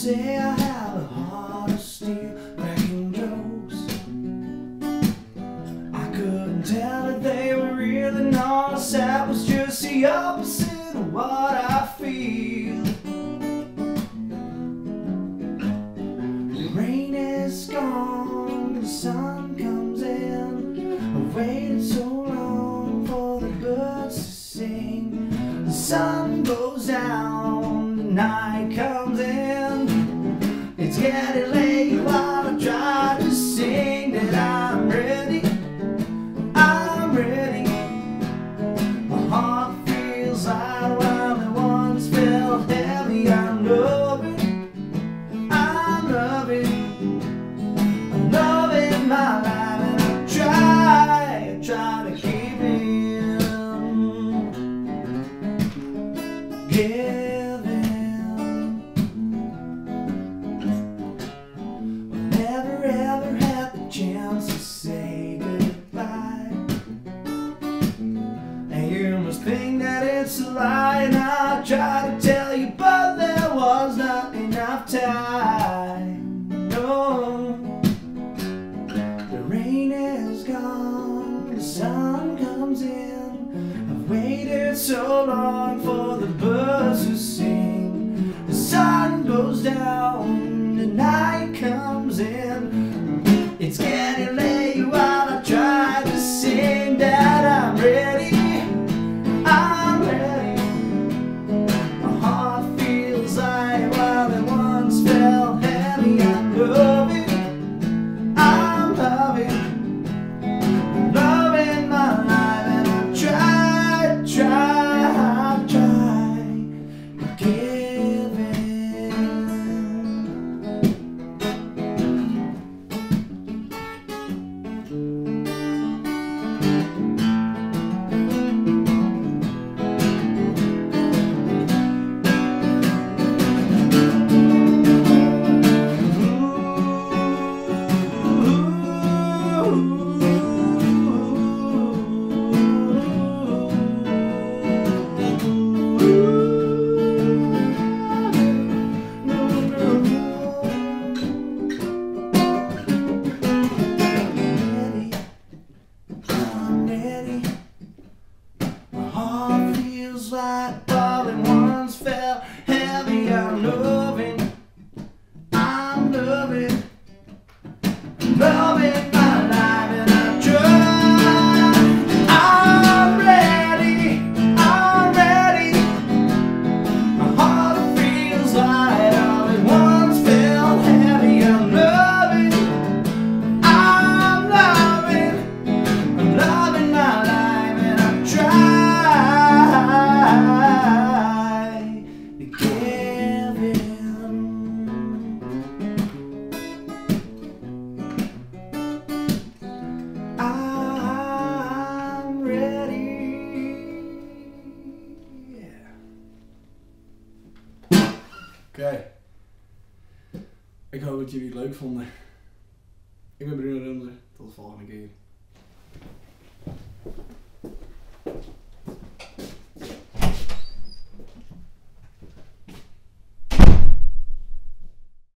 say I have a heart of steel, cracking jokes. I couldn't tell if they were real or not. That was just the opposite of what I feel. The rain is gone, the sun comes in. I waited so long for the birds to sing. The sun goes down, the night comes in. It's getting late while I try to sing that I'm ready, I'm ready. My heart feels light while it once felt heavy. I'm loving, I'm loving, I'm loving my life, and I try to keep it giving. Never ever had the chance to say goodbye, and you must think that it's a lie. And I try to tell you, but there was not enough time. No, the rain is gone, the sun comes in. I've waited so long for the birds to sing. The sun goes down, the night comes in. It's getting late while I try to sing that I'm ready, I'm ready. My heart feels light while it once felt heavy. I'm loving, I'm loving, I'm loving my life, and I try giving. Like while it once felt heavy. I'm loving, I'm loving, I'm loving my life, and I try. I'm ready, I'm ready. My heart feels like all it once felt heavy. I'm loving, I'm loving, I'm loving my life, and I try. I'm ready. Oké. Ik hoop dat jullie het leuk vonden. Ik ben Bruno Rumler. Tot de volgende keer.